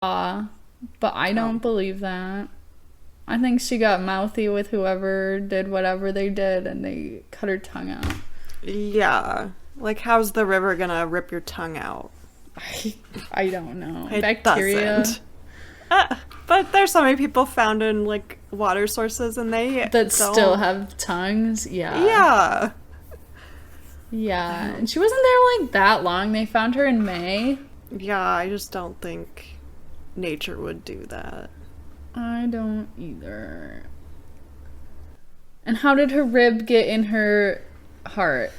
But I don't believe that. I think she got mouthy with whoever did whatever they did and they cut her tongue out. Yeah. Like, how's the river gonna rip your tongue out? I don't know. It Bacteria. doesn't. But there's so many people found in, like, water sources and they That still have tongues? Yeah. Yeah. Yeah. And she wasn't there, like, that long. They found her in May. Yeah, I just don't think nature would do that. I don't either. And how did her rib get in her heart?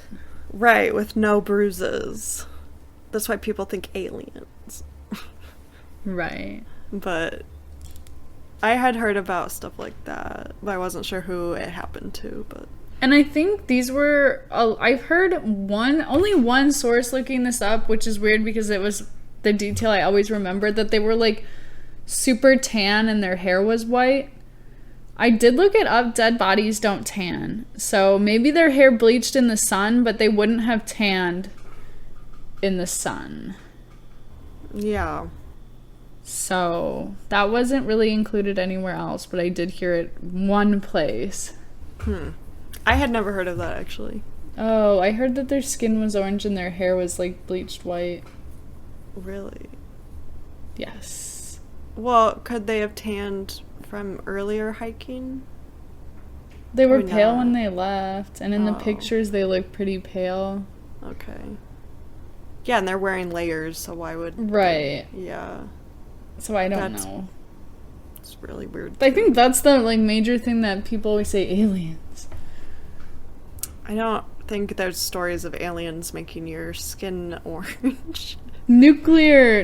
Right, with no bruises. That's why people think aliens. Right. But I had heard about stuff like that, but I wasn't sure who it happened to, but... And I think these were... I've heard only one source looking this up, which is weird because it was the detail I always remembered, that they were, like, super tan and their hair was white. I did look it up. Dead bodies don't tan. So maybe their hair bleached in the sun, but they wouldn't have tanned in the sun. Yeah. So that wasn't really included anywhere else, but I did hear it one place. I had never heard of that, actually. Oh, I heard that their skin was orange and their hair was, like, bleached white. Really? Yes. Well, could they have tanned from earlier hiking? They were Or pale not? when they left, and in the Oh. pictures they look pretty pale. Okay. Yeah, and they're wearing layers, so why would... Right. Yeah. So I don't That's- know. It's really weird. I think that's the, like, major thing that people always say, aliens. I don't think there's stories of aliens making your skin orange. Nuclear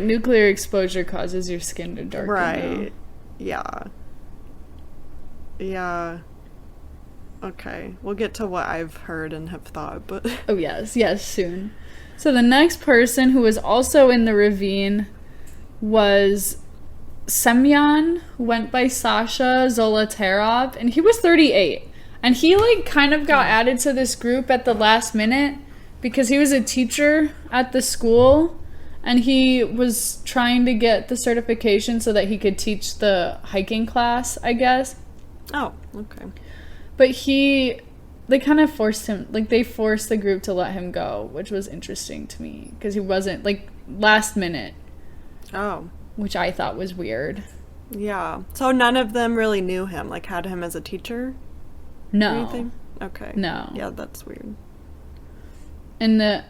exposure causes your skin to darken. Right. Yeah. Yeah. Okay. We'll get to what I've heard and have thought, but... Oh, yes, soon. So the next person who was also in the ravine was Semyon, who went by Sasha Zolotarov, and he was 38. And he, like, kind of got added to this group at the last minute because he was a teacher at the school, and he was trying to get the certification so that he could teach the hiking class, I guess. Oh, okay. But they kind of forced him, like, they forced the group to let him go, which was interesting to me, because he wasn't, like, last minute, Oh. which I thought was weird. Yeah. So none of them really knew him, like, had him as a teacher? Or No. anything? Okay. No. Yeah, that's weird. And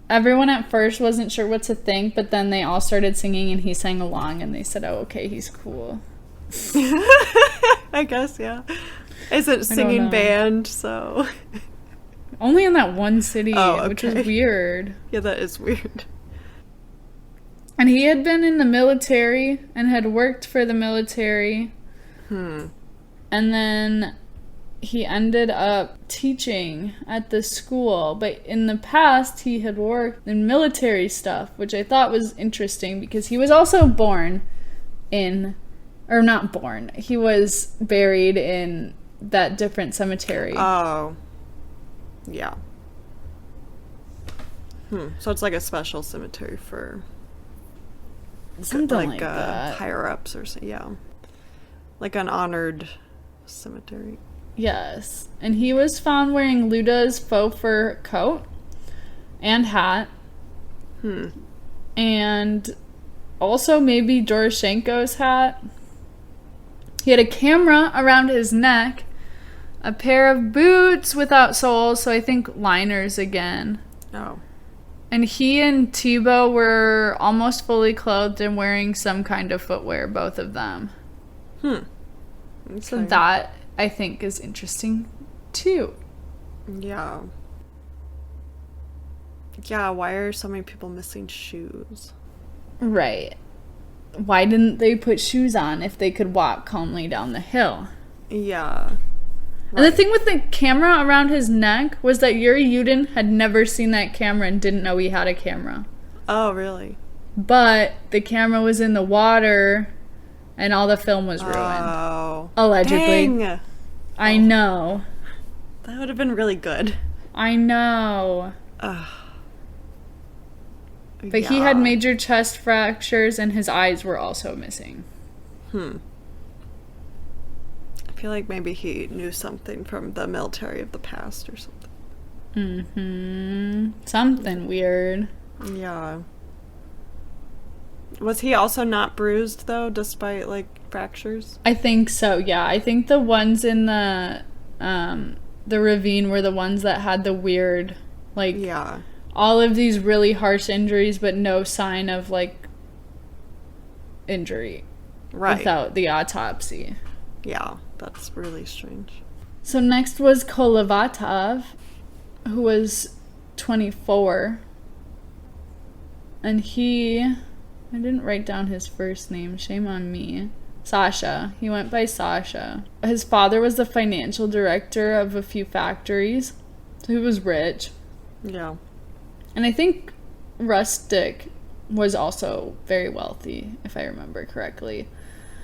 everyone at first wasn't sure what to think, but then they all started singing, and he sang along, and they said, oh, okay, he's cool. I guess, yeah. It's a singing know. band, so... Only in that one city, Oh, which was okay. weird. Yeah, that is weird. And he had been in the military and had worked for the military. And then he ended up teaching at the school. But in the past, he had worked in military stuff, which I thought was interesting because he was also born in... Or not born. He was buried in that different cemetery. Oh. Yeah. So it's like a special cemetery for... Something like that. higher-ups or so, yeah. Like an honored cemetery. Yes. And he was found wearing Luda's faux fur coat and hat. And also maybe Doroshenko's hat. He had a camera around his neck, a pair of boots without soles, so I think liners again. Oh. And he and Thibaut were almost fully clothed and wearing some kind of footwear, both of them. Okay. So that, I think, is interesting, too. Yeah. Yeah, why are so many people missing shoes? Right. Why didn't they put shoes on if they could walk calmly down the hill? Yeah. And the thing with the camera around his neck was that Yuri Yudin had never seen that camera and didn't know he had a camera. Oh, really? But the camera was in the water and all the film was ruined. Oh. Allegedly. Dang. I know. That would have been really good. I know. Ugh. But he had major chest fractures and his eyes were also missing. I feel like maybe he knew something from the military of the past or something. Something weird. Yeah. Was he also not bruised, though, despite, like, fractures? I think so, yeah. I think the ones in the ravine were the ones that had the weird, like... Yeah. All of these really harsh injuries, but no sign of, like, injury. Right. Without the autopsy. Yeah, that's really strange. So next was Kolovatov, who was 24. And I didn't write down his first name, shame on me. Sasha. He went by Sasha. His father was the financial director of a few factories, so he was rich. Yeah. And I think Rustic was also very wealthy, if I remember correctly.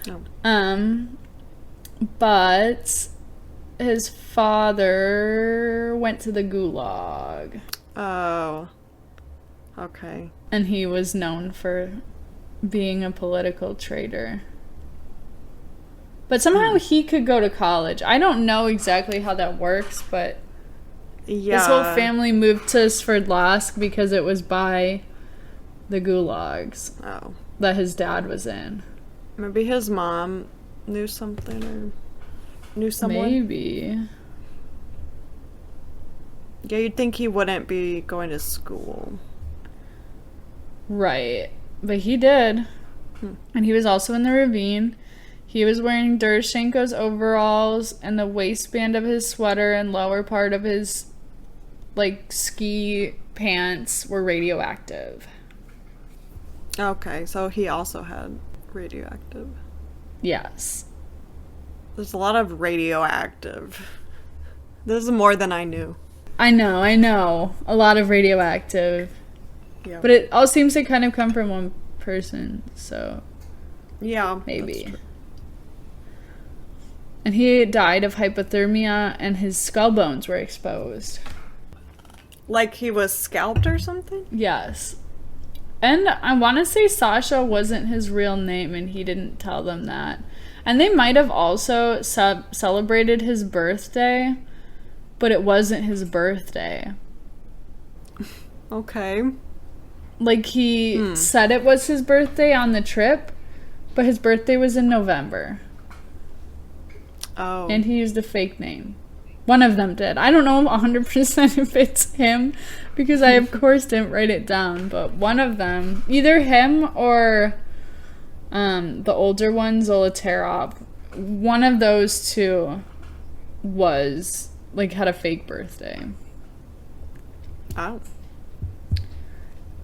Oh. But his father went to the Gulag. Oh. Okay. And he was known for being a political traitor. But somehow he could go to college. I don't know exactly how that works, but... Yeah. His whole family moved to Sverdlovsk because it was by the gulags that his dad was in. Maybe his mom knew something or knew someone. Maybe. Yeah, you'd think he wouldn't be going to school. Right. But he did. And he was also in the ravine. He was wearing Doroshenko's overalls, and the waistband of his sweater and lower part of his ski pants were radioactive. Okay, so he also had radioactive. Yes. There's a lot of radioactive. This is more than I knew. I know. A lot of radioactive. Yeah. But it all seems to kind of come from one person, so... Yeah. Maybe. And he died of hypothermia, and his skull bones were exposed. Like he was scalped or something? Yes. And I want to say Sasha wasn't his real name, and he didn't tell them that. And they might have also celebrated his birthday, but it wasn't his birthday. Okay. Like, he said it was his birthday on the trip, but his birthday was in November. Oh. And he used a fake name. One of them did. I don't know 100% if it's him, because I, of course, didn't write it down. But one of them, either him or the older one, Zolotarov, one of those two was, had a fake birthday. Oh.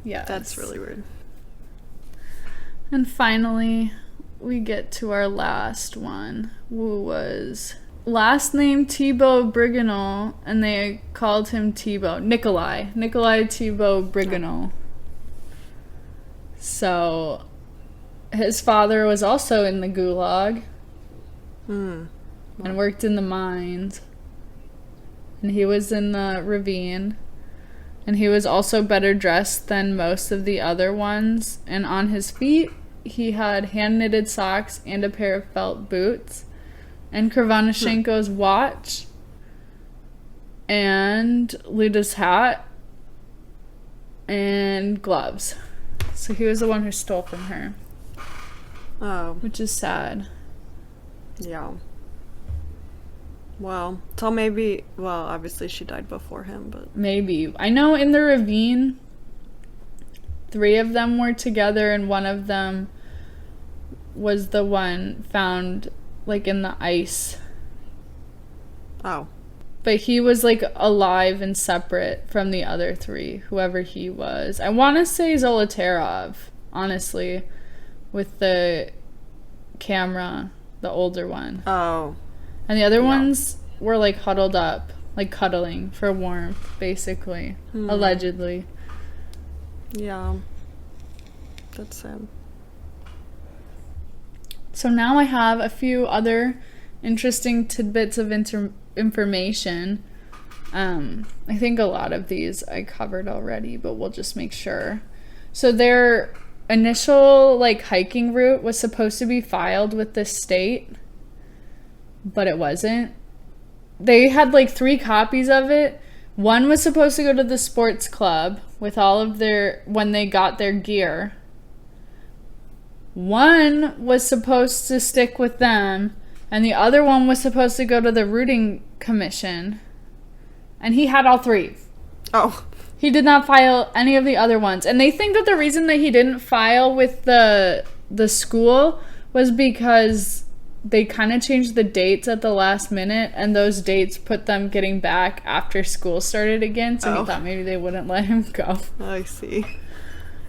Yeah. That's really weird. And finally, we get to our last one, who was... last name Thibaut Briganol, and they called him Thibaut. Nikolai Thibaut Briganol. So, his father was also in the Gulag. And worked in the mines. And he was in the ravine. And he was also better dressed than most of the other ones. And on his feet, he had hand-knitted socks and a pair of felt boots. And Krivonashenko's watch, and Luda's hat, and gloves. So he was the one who stole from her. Oh. Which is sad. Yeah. Well, so maybe, obviously she died before him, but... Maybe. I know in the ravine, 3 of them were together, and one of them was the one found... in the ice. Oh. But he was, alive and separate from the other 3, whoever he was. I want to say Zolotarov, honestly, with the camera, the older one. Oh. And the other ones were, huddled up, cuddling for warmth, basically. Allegedly. Yeah. That's sad. So now I have a few other interesting tidbits of information. I think a lot of these I covered already, but we'll just make sure. So their initial, like, hiking route was supposed to be filed with the state, but it wasn't. They had, like, 3 copies of it. One was supposed to go to the sports club with all of their, when they got their gear. One was supposed to stick with them, and the other one was supposed to go to the routing commission. And he had all 3. Oh. He did not file any of the other ones. And they think that the reason that he didn't file with the school was because they kind of changed the dates at the last minute, and those dates put them getting back after school started again, so he thought maybe they wouldn't let him go. I see.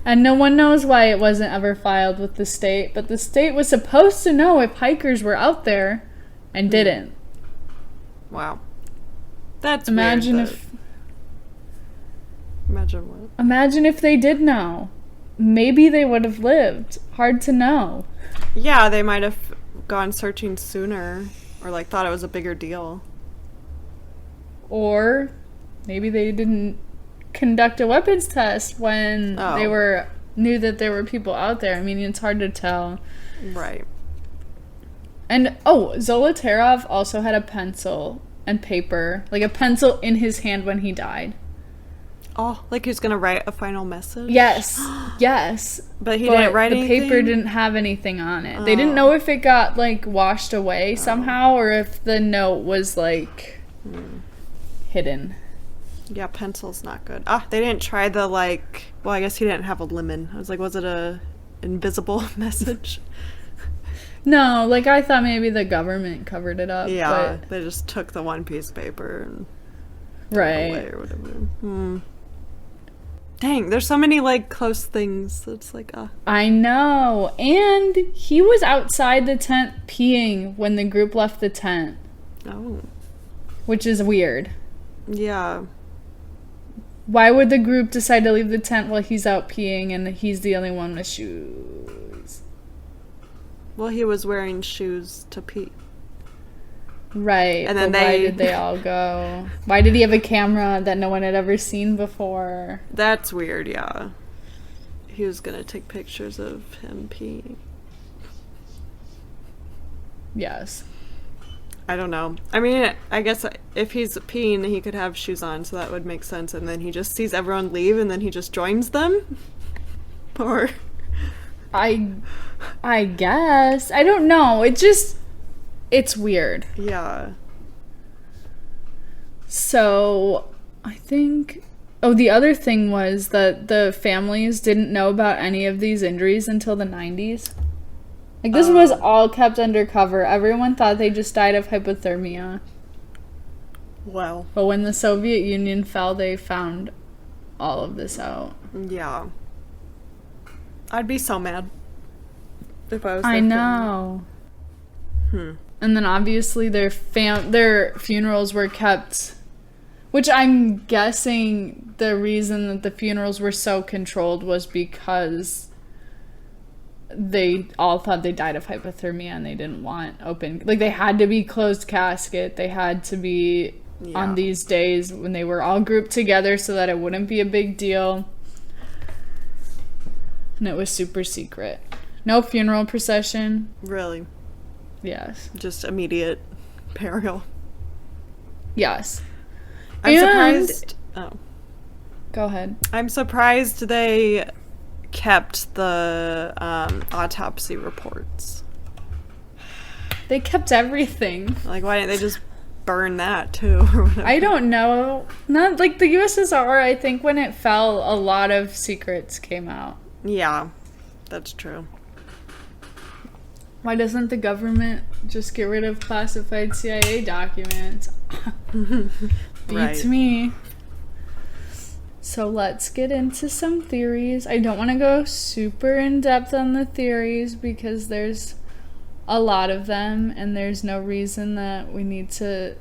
And no one knows why it wasn't ever filed with the state, but the state was supposed to know if hikers were out there and didn't. Wow. That's Imagine weird, if... Imagine what? Imagine if they did know. Maybe they would have lived. Hard to know. Yeah, they might have gone searching sooner, or, like, thought it was a bigger deal. Or maybe they didn't conduct a weapons test when they knew that there were people out there. I mean, it's hard to tell. Right. And, Zolotarov also had a pencil and paper, like a pencil in his hand when he died. Oh, like he was going to write a final message? Yes. Yes. But he didn't write anything? The paper didn't have anything on it. They didn't know if it got, like, washed away somehow, or if the note was, like, hidden. Yeah, pencil's not good. They didn't try the, like... Well, I guess he didn't have a lemon. I was like, was it a invisible message? No, like, I thought maybe the government covered it up. Yeah, they just took the one piece of paper and... Right. Away or whatever. Dang, there's so many, like, close things. It's like, I know. And he was outside the tent peeing when the group left the tent. Oh. Which is weird. Yeah. Why would the group decide to leave the tent while he's out peeing and he's the only one with shoes? Well, he was wearing shoes to pee. Right. And then why did they all go? Why did he have a camera that no one had ever seen before? That's weird, yeah. He was gonna take pictures of him peeing. Yes. I don't know. I mean, I guess if he's peeing, he could have shoes on, so that would make sense. And then he just sees everyone leave, and then he just joins them? Or... I guess. I don't know. It's weird. Yeah. So, I think... the other thing was that the families didn't know about any of these injuries until the 90s. Like, this was all kept undercover. Everyone thought they just died of hypothermia. Wow. But when the Soviet Union fell, they found all of this out. Yeah. I'd be so mad if I was I know. And then obviously their funerals were kept, which I'm guessing the reason that the funerals were so controlled was because they all thought they died of hypothermia and they didn't want open, like, they had to be closed casket. They had to be on these days when they were all grouped together so that it wouldn't be a big deal. And it was super secret. No funeral procession. Really? Yes. Just immediate burial. Yes. I'm surprised. Oh. Go ahead. I'm surprised they kept the autopsy reports. They kept everything. Like, why didn't they just burn that too? Or whatever? I don't know. Not like the USSR, I think when it fell, a lot of secrets came out. Yeah, that's true. Why doesn't the government just get rid of classified CIA documents? Beats me. So let's get into some theories. I don't want to go super in depth on the theories because there's a lot of them and there's no reason that we need to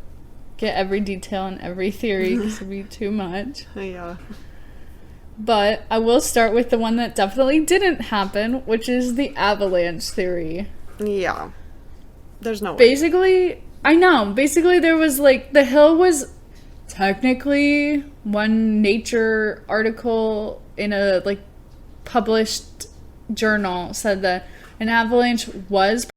get every detail in every theory because it'd be too much. Yeah. But I will start with the one that definitely didn't happen, which is the avalanche theory. Yeah. There's no way. Basically, I know. Basically, there was, like, the hill was technically one Nature article in a, like, published journal said that an avalanche was